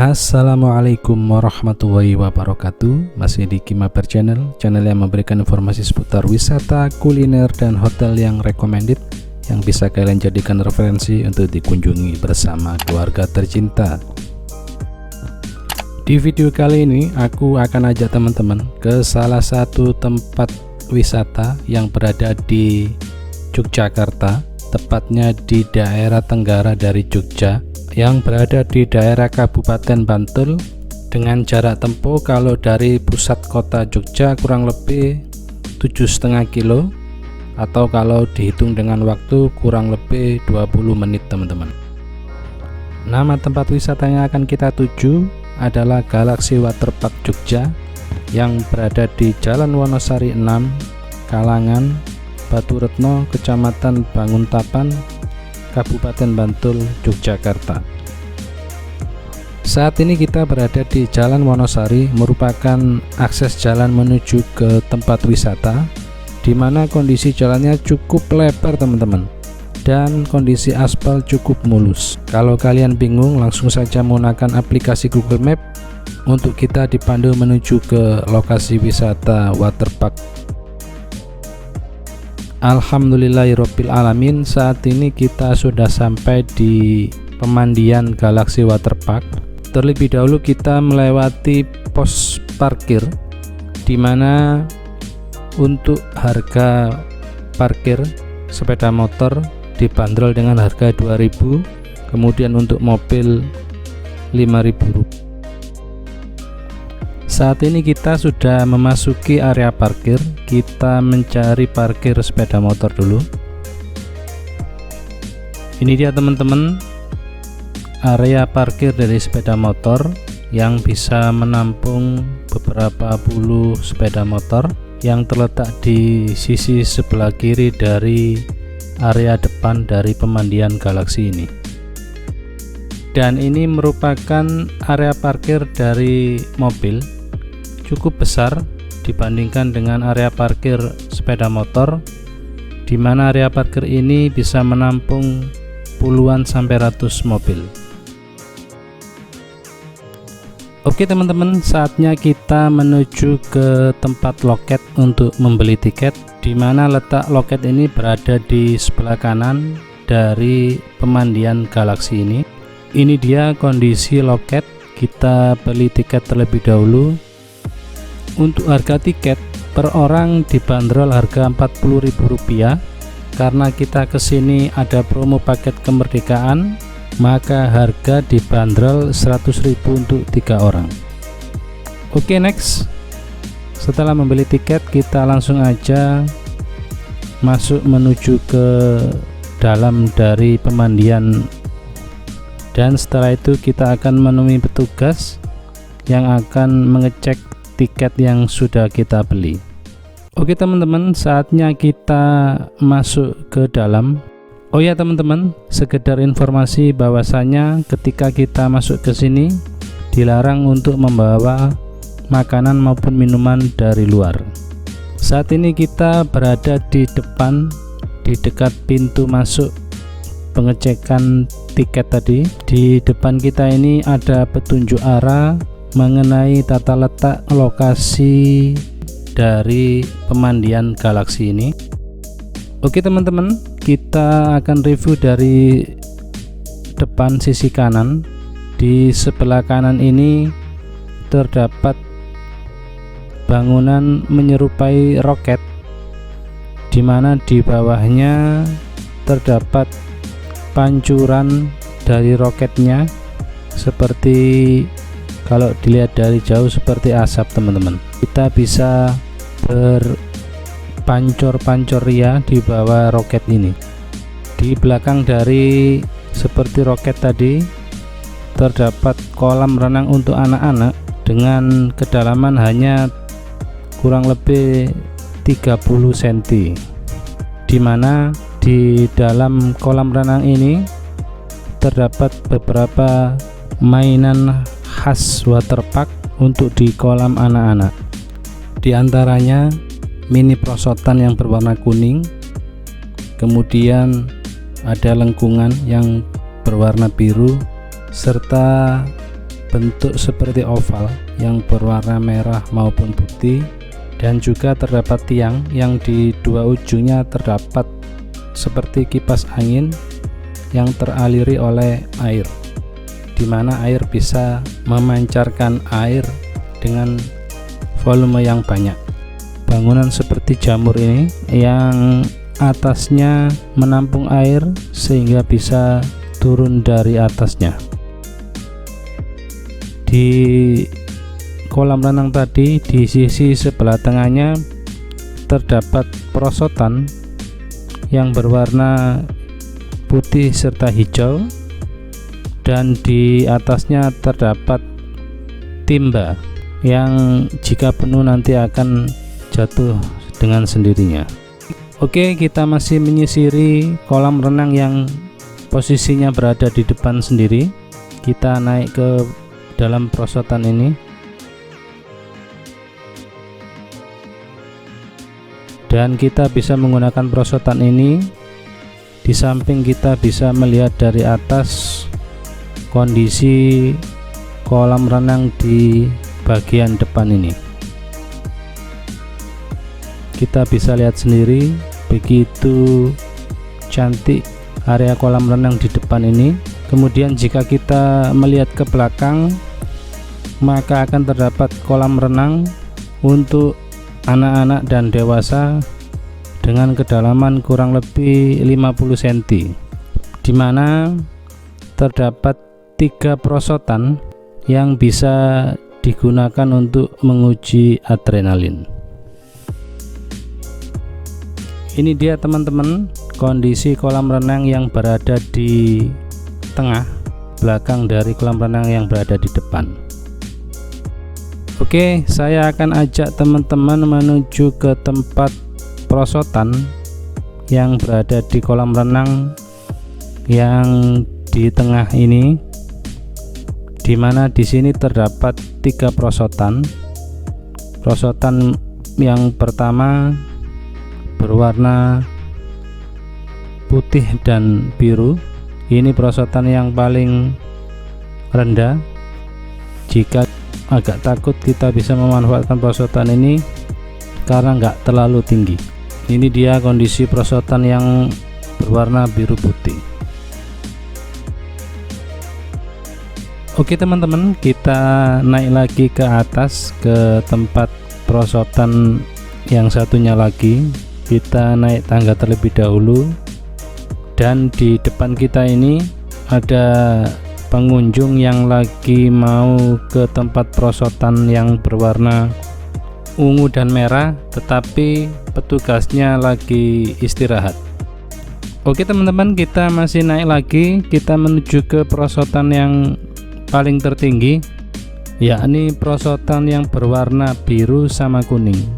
Assalamualaikum warahmatullahi wabarakatuh. Masih di Kimabar Channel yang memberikan informasi seputar wisata, kuliner, dan hotel yang recommended yang bisa kalian jadikan referensi untuk dikunjungi bersama keluarga tercinta. Di video kali ini aku akan ajak teman-teman ke salah satu tempat wisata yang berada di Yogyakarta, tepatnya di daerah tenggara dari Jogja, yang berada di daerah Kabupaten Bantul, dengan jarak tempuh kalau dari pusat kota Jogja kurang lebih 7,5 kilo, atau kalau dihitung dengan waktu kurang lebih 20 menit teman-teman. Nama tempat wisata yang akan kita tuju adalah Galaxy Waterpark Jogja yang berada di Jalan Wonosari 6, Kalangan, Batu Retno, Kecamatan Banguntapan, Kabupaten Bantul, Yogyakarta. Saat ini kita berada di Jalan Wonosari, merupakan akses jalan menuju ke tempat wisata, di mana kondisi jalannya cukup lebar teman-teman, dan kondisi aspal cukup mulus. Kalau kalian bingung, langsung saja menggunakan aplikasi Google Map untuk kita dipandu menuju ke lokasi wisata waterpark. Alhamdulillahirabbil alamin, saat ini kita sudah sampai di pemandian Galaxy Waterpark. Terlebih dahulu kita melewati pos parkir, di mana untuk harga parkir sepeda motor dibanderol dengan harga 2.000, kemudian untuk mobil 5.000 rupiah. Saat ini kita sudah memasuki area parkir. Kita mencari parkir sepeda motor dulu. Ini dia teman-teman, area parkir dari sepeda motor yang bisa menampung beberapa puluh sepeda motor, yang terletak di sisi sebelah kiri dari area depan dari pemandian Galaxy ini. Dan ini merupakan area parkir dari mobil cukup besar dibandingkan dengan area parkir sepeda motor, di mana area parkir ini bisa menampung puluhan sampai ratus mobil. Oke teman-teman, saatnya kita menuju ke tempat loket untuk membeli tiket, di mana letak loket ini berada di sebelah kanan dari pemandian Galaxy ini. Ini dia kondisi loket. Kita beli tiket terlebih dahulu. Untuk harga tiket per orang dibanderol harga Rp40.000. Karena kita kesini ada promo paket kemerdekaan, maka harga dibanderol Rp100.000 untuk 3 orang. Oke, next. Setelah membeli tiket, kita langsung aja masuk menuju ke dalam dari pemandian, dan setelah itu kita akan menemui petugas yang akan mengecek tiket yang sudah kita beli. Oke teman-teman, saatnya kita masuk ke dalam. Oh ya teman-teman, sekedar informasi bahwasanya ketika kita masuk ke sini dilarang untuk membawa makanan maupun minuman dari luar. Saat ini kita berada di depan, di dekat pintu masuk pengecekan tiket tadi. Di depan kita ini ada petunjuk arah mengenai tata letak lokasi dari pemandian Galaxy ini. Oke teman-teman, kita akan review dari depan sisi kanan. Di sebelah kanan ini terdapat bangunan menyerupai roket, di mana di bawahnya terdapat pancuran dari roketnya, seperti kalau dilihat dari jauh seperti asap teman-teman. Kita bisa berpancor-pancor ria di bawah roket ini. Di belakang dari seperti roket tadi terdapat kolam renang untuk anak-anak dengan kedalaman hanya kurang lebih 30 cm, di mana di dalam kolam renang ini terdapat beberapa mainan khas waterpark untuk di kolam anak-anak. Di antaranya mini perosotan yang berwarna kuning, kemudian ada lengkungan yang berwarna biru, serta berbentuk seperti oval yang berwarna merah maupun putih, dan juga terdapat tiang yang di dua ujungnya terdapat seperti kipas angin yang teraliri oleh air, di mana air bisa memancarkan air dengan volume yang banyak. Bangunan seperti jamur ini yang atasnya menampung air sehingga bisa turun dari atasnya. Di kolam renang tadi, di sisi sebelah tengahnya terdapat perosotan yang berwarna putih serta hijau, dan di atasnya terdapat timba yang jika penuh nanti akan jatuh dengan sendirinya. Oke, kita masih menyisiri kolam renang yang posisinya berada di depan sendiri. Kita naik ke dalam perosotan ini, dan kita bisa menggunakan perosotan ini. Di samping kita bisa melihat dari atas kondisi kolam renang di bagian depan ini. Kita bisa lihat sendiri begitu cantik area kolam renang di depan ini. Kemudian jika kita melihat ke belakang, maka akan terdapat kolam renang untuk anak-anak dan dewasa dengan kedalaman kurang lebih 50 cm, di mana terdapat 3 perosotan yang bisa digunakan untuk menguji adrenalin. Ini dia teman-teman kondisi kolam renang yang berada di tengah belakang dari kolam renang yang berada di depan. Oke, saya akan ajak teman-teman menuju ke tempat perosotan yang berada di kolam renang yang di tengah ini, dimana di sini terdapat 3 perosotan. Perosotan yang pertama berwarna putih dan biru. Ini perosotan yang paling rendah. Jika agak takut, kita bisa memanfaatkan perosotan ini karena nggak terlalu tinggi. Ini dia kondisi perosotan yang berwarna biru putih. Oke teman-teman, kita naik lagi ke atas ke tempat perosotan yang satunya lagi. Kita naik tangga terlebih dahulu, dan di depan kita ini ada pengunjung yang lagi mau ke tempat perosotan yang berwarna ungu dan merah, tetapi petugasnya lagi istirahat. Oke teman-teman, kita masih naik lagi, kita menuju ke perosotan yang paling tertinggi, yakni perosotan yang berwarna biru sama kuning.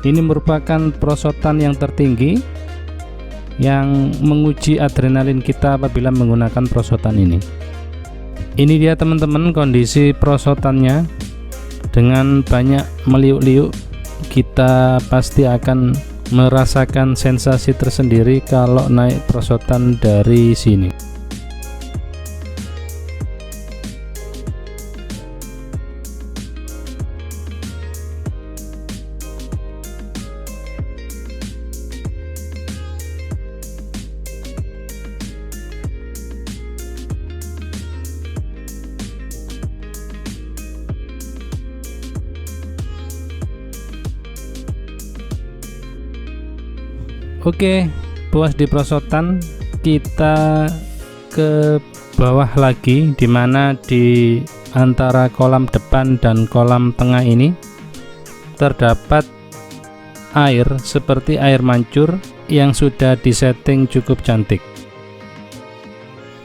Ini merupakan perosotan yang tertinggi yang menguji adrenalin kita apabila menggunakan perosotan ini. Ini dia teman-teman kondisi perosotannya, dengan banyak meliuk-liuk. Kita pasti akan merasakan sensasi tersendiri kalau naik perosotan dari sini. Oke, puas di perosotan, kita ke bawah lagi, dimana di antara kolam depan dan kolam tengah ini terdapat air seperti air mancur yang sudah disetting cukup cantik.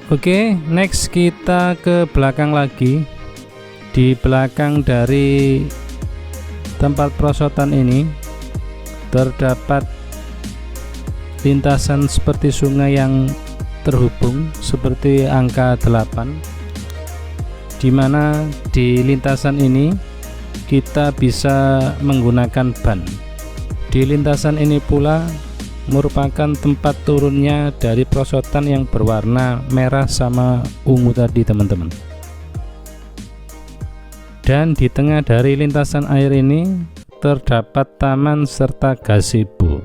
Oke, next kita ke belakang lagi. Di belakang dari tempat perosotan ini terdapat lintasan seperti sungai yang terhubung seperti angka 8, dimana di lintasan ini kita bisa menggunakan ban. Di lintasan ini pula merupakan tempat turunnya dari perosotan yang berwarna merah sama ungu tadi teman-teman. Dan di tengah dari lintasan air ini terdapat taman serta gazebo.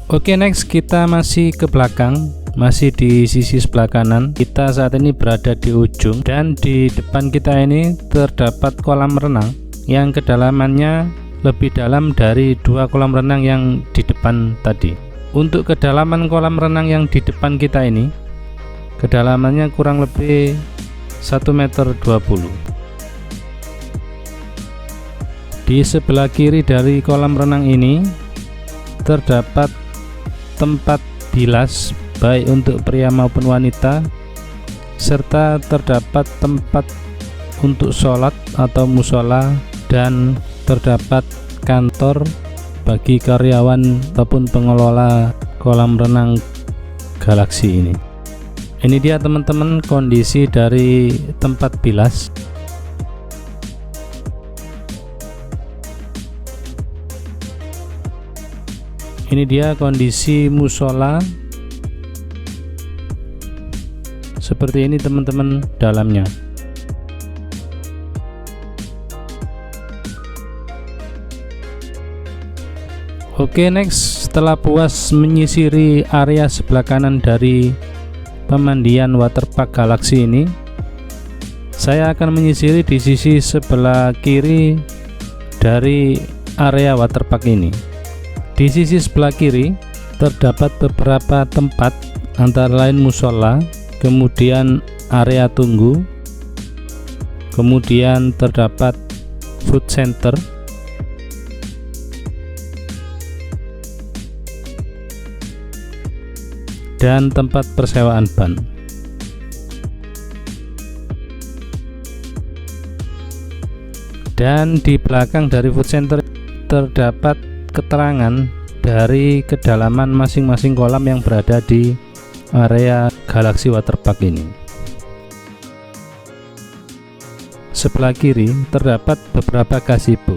Oke, next kita masih ke belakang, masih di sisi sebelah kanan. Kita saat ini berada di ujung, dan di depan kita ini terdapat kolam renang yang kedalamannya lebih dalam dari 2 kolam renang yang di depan tadi. Untuk kedalaman kolam renang yang di depan kita ini, kedalamannya kurang lebih 1,20 meter. Di sebelah kiri dari kolam renang ini terdapat tempat bilas baik untuk pria maupun wanita, serta terdapat tempat untuk sholat atau musola, dan terdapat kantor bagi karyawan ataupun pengelola kolam renang Galaxy ini. Ini dia teman-teman kondisi dari tempat bilas. Ini dia kondisi musola. Seperti ini teman-teman dalamnya. Oke, next, setelah puas menyisiri area sebelah kanan dari pemandian waterpark Galaxy ini, saya akan menyisiri di sisi sebelah kiri dari area waterpark ini. Di sisi sebelah kiri terdapat beberapa tempat, antara lain musola, kemudian area tunggu, kemudian terdapat food center, dan tempat persewaan ban. Dan di belakang dari food center terdapat keterangan dari kedalaman masing-masing kolam yang berada di area Galaxy Waterpark ini. Sebelah kiri terdapat beberapa gazebo,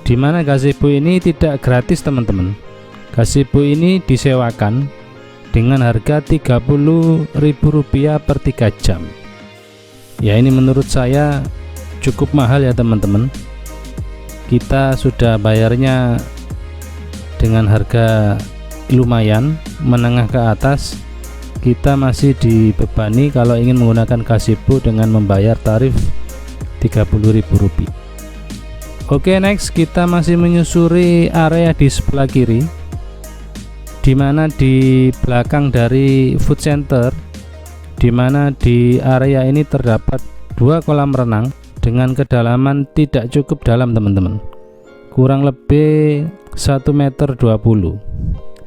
di mana gazebo ini tidak gratis teman-teman. Gazebo ini disewakan dengan harga Rp30.000 per 3 jam. Ya, ini menurut saya cukup mahal ya teman-teman. Kita sudah bayarnya dengan harga lumayan menengah ke atas, kita masih dibebani kalau ingin menggunakan gazebo dengan membayar tarif Rp30.000. Oke, next kita masih menyusuri area di sebelah kiri, di mana di belakang dari food center, di mana di area ini terdapat 2 kolam renang dengan kedalaman tidak cukup dalam teman-teman, kurang lebih 1,20 meter.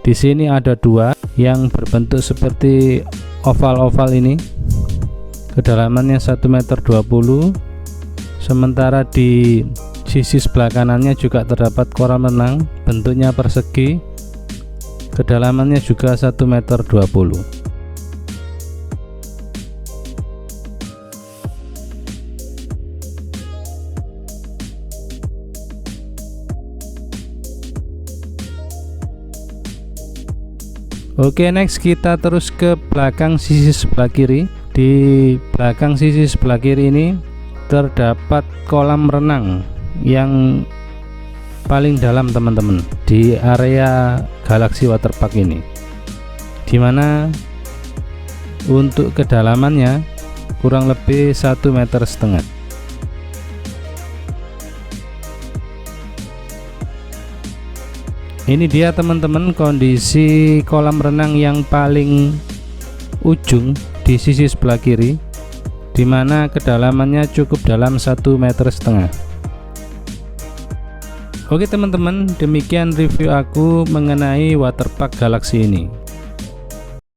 Di sini ada 2 yang berbentuk seperti oval-oval ini, kedalamannya 1,20 meter. Sementara di sisi sebelah kanannya juga terdapat kolam renang bentuknya persegi, kedalamannya juga 1,20 meter. Oke, next kita terus ke belakang sisi sebelah kiri. Di belakang sisi sebelah kiri ini terdapat kolam renang yang paling dalam teman-teman di area Galaxy Waterpark ini, dimana untuk kedalamannya kurang lebih 1,5 meter. Ini dia teman-teman kondisi kolam renang yang paling ujung di sisi sebelah kiri, dimana kedalamannya cukup dalam 1,5 meter. Oke teman-teman, demikian review aku mengenai waterpark Galaxy ini.